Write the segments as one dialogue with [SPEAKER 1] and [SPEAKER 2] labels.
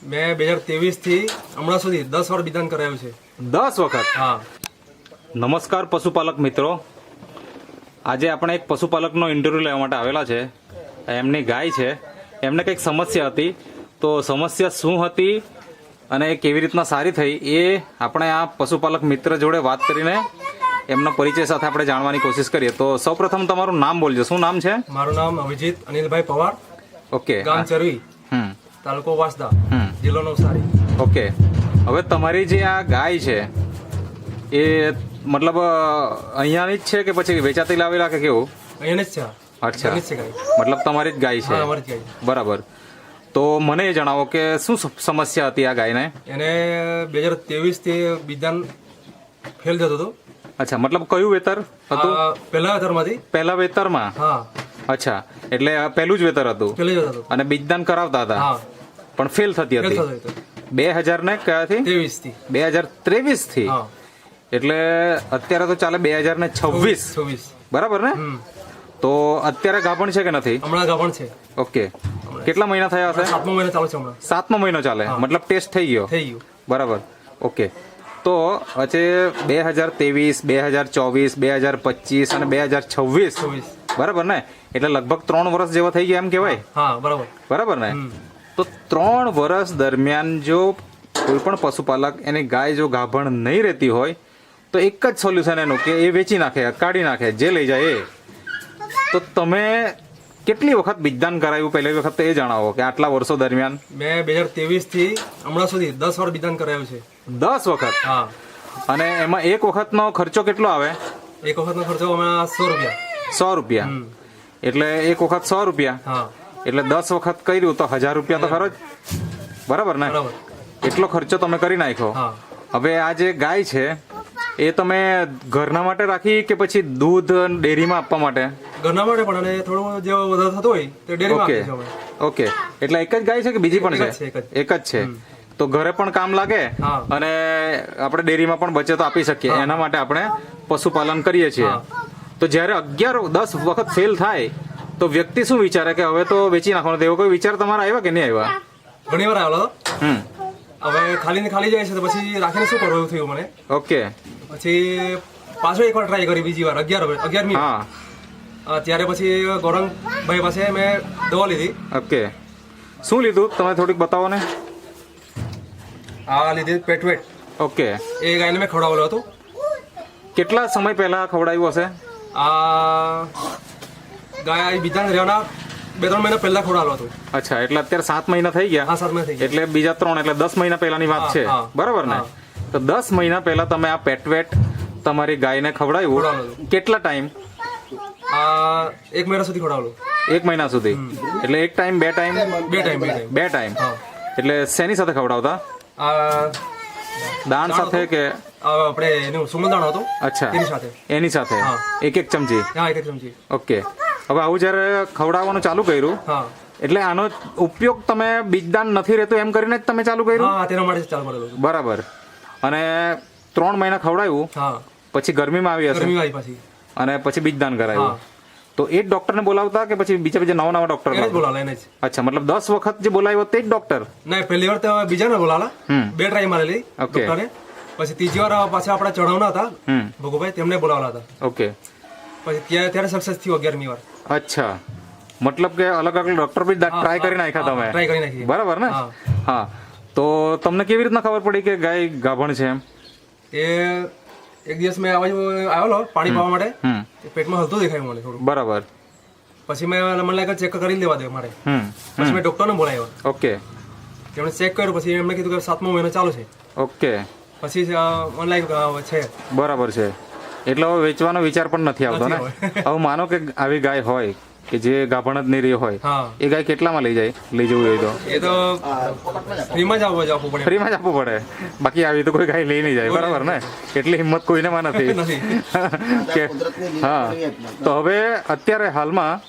[SPEAKER 1] મેં 2023 થી હમણાં સુધી 10 વાર બિદાન કરાયું છે.
[SPEAKER 2] 10 વખત?
[SPEAKER 1] હા.
[SPEAKER 2] નમસ્કાર પશુપાલક મિત્રો, આજે આપણે એક પશુપાલકનો ઇન્ટરવ્યુ લેવા માટે આવેલા છે. એમની ગાય છે, એમને કંઈક સમસ્યા હતી, તો સમસ્યા શું હતી અને કેવી રીતના સારી થઈ એ આપણે આ પશુપાલક મિત્ર જોડે વાત કરીને એમના પરિચય સાથે આપણે જાણવાની કોશિશ કરીએ. તો સૌપ્રથમ તમારું નામ બોલજો, શું નામ છે?
[SPEAKER 1] મારું નામ અભિજીત અનિલભાઈ પવાર,
[SPEAKER 2] ઓકે.
[SPEAKER 1] ગામ ચરવી,
[SPEAKER 2] હમ
[SPEAKER 1] તાલુકો વાંસદા,
[SPEAKER 2] હમ
[SPEAKER 1] જિલ્લો નવસારી.
[SPEAKER 2] ઓકે. હવે તમારી જે આ ગાય છે એ મતલબ અહીંયાની જ છે કે પછી વેચાતી લાવેલા કે કેવું?
[SPEAKER 1] અહીંયાની જ છે.
[SPEAKER 2] અચ્છા,
[SPEAKER 1] ઘરની જ છે ગાય.
[SPEAKER 2] મતલબ તમારી જ ગાય છે?
[SPEAKER 1] હા, અમારી જ ગાય.
[SPEAKER 2] બરાબર. તો મને એ જણાવો કે શું સમસ્યા હતી આ ગાયને?
[SPEAKER 1] એને 2023 થી બિદાન ફેલ જતો હતો.
[SPEAKER 2] અચ્છા, મતલબ કયું વેતર હતું?
[SPEAKER 1] પહેલા વેતરમાંથી.
[SPEAKER 2] પહેલા વેતરમાં?
[SPEAKER 1] હા,
[SPEAKER 2] અચ્છા, એટલે આ પહેલું જ વેતર હતું
[SPEAKER 1] પહેલી જતો હતો.
[SPEAKER 2] અને બીજદાન કરાવતા હતા
[SPEAKER 1] હા,
[SPEAKER 2] પણ ફેલ થતી
[SPEAKER 1] ફેલ
[SPEAKER 2] હતી.
[SPEAKER 1] થતો હતો
[SPEAKER 2] 2000 ને કયાથી?
[SPEAKER 1] 23 થી.
[SPEAKER 2] 2023 થી?
[SPEAKER 1] હા,
[SPEAKER 2] એટલે અત્યારે તો ચાલે 2026,
[SPEAKER 1] 26.
[SPEAKER 2] બરાબર ને?
[SPEAKER 1] હમ.
[SPEAKER 2] તો અત્યારે ગાભણ છે કે નથી?
[SPEAKER 1] હમણાં ગાભણ છે.
[SPEAKER 2] ઓકે. કેટલા મહિના થયા હશે?
[SPEAKER 1] 7મો મહિનો ચાલુ છે હમણાં.
[SPEAKER 2] 7મો મહિનો ચાલે, મતલબ ટેસ્ટ થઈ ગયો?
[SPEAKER 1] થઈ ગયું.
[SPEAKER 2] બરાબર. ઓકે. તો હજે 2023, 2024, 2025 અને 2026,
[SPEAKER 1] 26.
[SPEAKER 2] બરાબર ને? એટલે લગભગ 3 વર્ષ જેવા થઈ ગયા એમ કહેવાય?
[SPEAKER 1] હા, બરાબર.
[SPEAKER 2] બરાબર ને?
[SPEAKER 1] હમ.
[SPEAKER 2] તો 3 વર્ષ દરમિયાન જો કોઈ પણ પશુપાલક એની ગાય જો ગાભણ નહીં રહેતી હોય તો એક જ સોલ્યુશન એનું કે એ વેચી નાખે, કાઢી નાખે, જે લઈ જાય એ. તો તમે કેટલી વખત બીજદાન કરાયું પહેલી વખત એ જણાવો કે આટલા વર્ષો દરમિયાન?
[SPEAKER 1] મેં 2023 થી હમણાં સુધી 10 વાર બિદાન કરાયું છે.
[SPEAKER 2] 10 વખત?
[SPEAKER 1] હા.
[SPEAKER 2] અને એમાં એક વખતનો ખર્ચો કેટલો આવે?
[SPEAKER 1] એક વખતનો ખર્ચો હમણાં 100 રૂપિયા.
[SPEAKER 2] 100 રૂપિયા?
[SPEAKER 1] હમ.
[SPEAKER 2] એટલે એક વખત 100 રૂપિયા,
[SPEAKER 1] હા,
[SPEAKER 2] એટલે 10 વખત કર્યું તો 1000 રૂપિયા તો ખરો જ, બરાબર ને?
[SPEAKER 1] બરાબર.
[SPEAKER 2] એટલો ખર્ચો તમે કરી નાખ્યો.
[SPEAKER 1] હા.
[SPEAKER 2] હવે આ જે ગાય છે એ તમે ઘરના માટે રાખી કે પછી દૂધ ડેરીમાં આપવા માટે?
[SPEAKER 1] ઘરના માટે પણ, અને થોડું જે વધારે થતું હોય તે ડેરીમાં
[SPEAKER 2] ઓકે.
[SPEAKER 1] આપીએ છીએ અમે.
[SPEAKER 2] ઓકે, એટલે એક જ ગાય છે કે બીજી પણ
[SPEAKER 1] એક જ
[SPEAKER 2] છે?
[SPEAKER 1] છે, એક જ.
[SPEAKER 2] એક જ છે. તો ઘરે પણ કામ લાગે
[SPEAKER 1] હા.
[SPEAKER 2] અને આપણે ડેરીમાં પણ બચત આપી શકીએ,
[SPEAKER 1] હા.
[SPEAKER 2] એના માટે આપણે પશુપાલન કરીએ છીએ.
[SPEAKER 1] હા.
[SPEAKER 2] તો જ્યારે 10 વખત ફેલ થાય તો વ્યક્તિ શું વિચારે કે હવે તો વેચી નાખવાનો? એવો કોઈ વિચાર તમારા આવ્યા કે નહીં આવ્યા?
[SPEAKER 1] ઘણી વાર આવેલો.
[SPEAKER 2] હમ
[SPEAKER 1] હવે ખાલી ને ખાલી જાય છે તો પછી રાખીને શું કરવું એવું થયું મને.
[SPEAKER 2] ઓકે.
[SPEAKER 1] પછી પાછો એકવાર ટ્રાય કરી, બીજી વાર 11મી.
[SPEAKER 2] હા.
[SPEAKER 1] ત્યારે પછી ગૌરંગભાઈ પાસે મેં દવા લીધી.
[SPEAKER 2] ઓકે. શું લીધું તમે થોડીક બતાવો ને.
[SPEAKER 1] આ લીધી પેટવેટ.
[SPEAKER 2] ઓકે.
[SPEAKER 1] એ ગાયને મેં ખવડાવેલું હતું.
[SPEAKER 2] કેટલા સમય પહેલા ખવડાવ્યું હશે?
[SPEAKER 1] આ ગાય બિદાન રહેવાના 2-3 મહિના પહેલા ખવડાવેલું હતું.
[SPEAKER 2] અચ્છા, એટલે અત્યારે 7 મહિના થઈ ગયા.
[SPEAKER 1] હા, 7 મહિના થઈ ગયા.
[SPEAKER 2] એટલે બીજા 3 એટલે 10 મહિના પહેલાની વાત
[SPEAKER 1] હા,
[SPEAKER 2] છે,
[SPEAKER 1] હા,
[SPEAKER 2] બરાબર ને?
[SPEAKER 1] હા.
[SPEAKER 2] તો 10 મહિના પહેલા તમે આ પેટવેટ તમારી ગાયને ખવડાવ્યું.
[SPEAKER 1] ખવડાવેલું.
[SPEAKER 2] કેટલા ટાઈમ?
[SPEAKER 1] આ 1 મહિના સુધી ખવડાવેલું.
[SPEAKER 2] 1 મહિના સુધી? એટલે એક ટાઈમ, 2 ટાઈમ?
[SPEAKER 1] 2 ટાઈમ.
[SPEAKER 2] 2 ટાઈમ.
[SPEAKER 1] હા.
[SPEAKER 2] એટલે શેની સાથે ખવડાવતા?
[SPEAKER 1] આ
[SPEAKER 2] દાણ સાથે કે?
[SPEAKER 1] આપણે એનું સુમલદાણો હતો.
[SPEAKER 2] અચ્છા,
[SPEAKER 1] તેની સાથે.
[SPEAKER 2] એની સાથે
[SPEAKER 1] હા.
[SPEAKER 2] એક ચમચી?
[SPEAKER 1] હા, 1 ચમચી.
[SPEAKER 2] ઓકે. હવે આવું જ્યારે ખવડાવવાનું ચાલુ કર્યું
[SPEAKER 1] હા.
[SPEAKER 2] એટલે આનો ઉપયોગ તમે બીજદાન નથી રહેતું એમ કરીને જ તમે ચાલુ કર્યું?
[SPEAKER 1] હા, તેના માટે જ ચાલુ કરેલું હતું.
[SPEAKER 2] બરાબર. અને 3 મહિના ખવડાવ્યું
[SPEAKER 1] હા.
[SPEAKER 2] પછી ગરમીમાં આવી હશે
[SPEAKER 1] ગરમી આવી પાછી.
[SPEAKER 2] અને પછી બીજદાન કરાવ્યું.
[SPEAKER 1] હા.
[SPEAKER 2] તો એ જ ડોક્ટરને બોલાવતા કે પછી બીજા નવા ડોક્ટર?
[SPEAKER 1] એને જ બોલાવેલા, એને જ.
[SPEAKER 2] અચ્છા, મતલબ 10 વખત જે બોલાવ્યો તે જ ડોક્ટર?
[SPEAKER 1] ના, પહેલી વાર તો બીજાને બોલાવેલા.
[SPEAKER 2] હમ.
[SPEAKER 1] 2 ટ્રાય મારેલી
[SPEAKER 2] ઓકે.
[SPEAKER 1] ડોક્ટરે. પછી ત્રીજી વાર પાછા આપણા ચઢાવના હતા
[SPEAKER 2] હમ.
[SPEAKER 1] ભગુભાઈ, તેમને બોલાવેલા હતા.
[SPEAKER 2] ઓકે.
[SPEAKER 1] પછી ત્યારે સક્સેસ થયું 11મી વાર.
[SPEAKER 2] અચ્છા, મતલબ કે અલગ અલગ ડોક્ટર બી ટ્રાય કરી નાખ્યા તમે?
[SPEAKER 1] ટ્રાય કરી નાખી.
[SPEAKER 2] બરાબર ને?
[SPEAKER 1] હા.
[SPEAKER 2] હા. તો તમને કેવી રીતના ખબર પડી કે ગાય ગાભણ છે એમ?
[SPEAKER 1] એ એક દિવસ મેં આવેલો પાણી પાવા માટે.
[SPEAKER 2] હમ.
[SPEAKER 1] પેટમાં હલતું દેખાયું મને થોડું.
[SPEAKER 2] બરાબર.
[SPEAKER 1] પછી મને લાગ્યું ચેક કરી લેવા દે મારે.
[SPEAKER 2] હમ.
[SPEAKER 1] પછી મેં ડોક્ટરને બોલાવ્યો.
[SPEAKER 2] ઓકે.
[SPEAKER 1] તેમણે ચેક કર્યું. પછી એમણે કીધું કે 7મો મહિનો ચાલુ છે.
[SPEAKER 2] ઓકે.
[SPEAKER 1] પછી મને લાગ્યું કે હવે છે.
[SPEAKER 2] બરાબર છે. એટલે હવે વેચવાનો વિચાર પણ નથી આવતો ને? હવે માનો કે આવી ગાય હોય કે જે ગાભણ જ નહીં રહી હોય,
[SPEAKER 1] હા.
[SPEAKER 2] એ ગાય કેટલામાં લઈ જવું હોય તો?
[SPEAKER 1] એ તો ફ્રીમાં જ આપવું પડે.
[SPEAKER 2] ફ્રીમાં જ આપવું પડે, બાકી આવી તો કોઈ ગાય લઈ નહીં જાય, બરાબર ને? એટલી હિંમત કોઈનેમાં નથી
[SPEAKER 1] નથી.
[SPEAKER 2] કે હા. તો હવે અત્યારે હાલમાં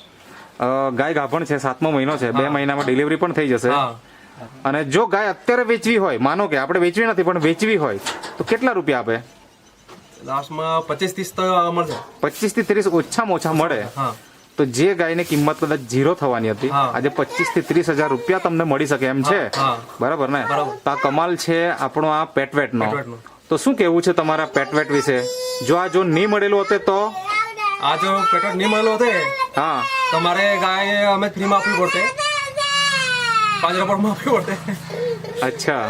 [SPEAKER 2] ગાય ગાભણ છે, 7મો મહિનો છે, 2 મહિનામાં ડિલિવરી પણ થઈ જશે.
[SPEAKER 1] હા.
[SPEAKER 2] અને જો ગાય અત્યારે વેચવી હોય, માનો કે આપણે વેચવી નથી પણ વેચવી હોય તો કેટલા રૂપિયા આપે?
[SPEAKER 1] લાસ્ટમાં 25-30 તો મળશે.
[SPEAKER 2] 25 થી 30 ઓછામાં ઓછા મળે.
[SPEAKER 1] હા.
[SPEAKER 2] તો જે ગાયની કિંમત કદાચ 0 થવાની હતી
[SPEAKER 1] હા.
[SPEAKER 2] આજે 25 થી 30,000 રૂપિયા તમને મળી શકે એમ છે
[SPEAKER 1] હા.
[SPEAKER 2] બરાબર ને
[SPEAKER 1] બરાબર.
[SPEAKER 2] તો આ કમાલ છે આપણો આ પેટવેટનો
[SPEAKER 1] પેટવેટનો.
[SPEAKER 2] તો શું કેવું છે તમારા પેટવેટ વિશે જો નહીં મળેલું હોતે તો
[SPEAKER 1] આ જો પેટર્ન નહીં મળેલો હોતે
[SPEAKER 2] હા
[SPEAKER 1] તો મારે ગાય અમે ફ્રીમાં આપવી પડતે, પાંજરાપોળમાં આપવી પડતે.
[SPEAKER 2] અચ્છા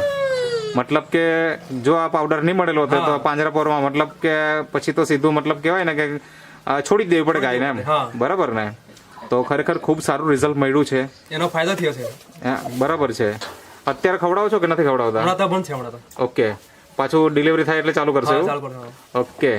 [SPEAKER 2] મતલબ કે જો આ પાવડર નહીં મળેલો હોતે તો
[SPEAKER 1] હા.
[SPEAKER 2] પાંજરાપોરમાં મતલબ કે પછી તો સીધું મતલબ કહેવાય ને કે છોડી જ દેવી પડે ગાયને એમ
[SPEAKER 1] હા.
[SPEAKER 2] બરાબર ને તો ખરેખર ખૂબ સારું રિઝલ્ટ મળ્યું છે
[SPEAKER 1] એનો ફાયદો થયો છે.
[SPEAKER 2] હા, બરાબર છે અત્યારે ખવડાવો છો કે નથી ખવડાવતા
[SPEAKER 1] હમણાં તો બંધ છે હમણાં તો.
[SPEAKER 2] ઓકે પાછું ડિલિવરી થાય એટલે ચાલુ કરશો
[SPEAKER 1] હા,
[SPEAKER 2] એવું?
[SPEAKER 1] ચાલુ કરજો.
[SPEAKER 2] ઓકે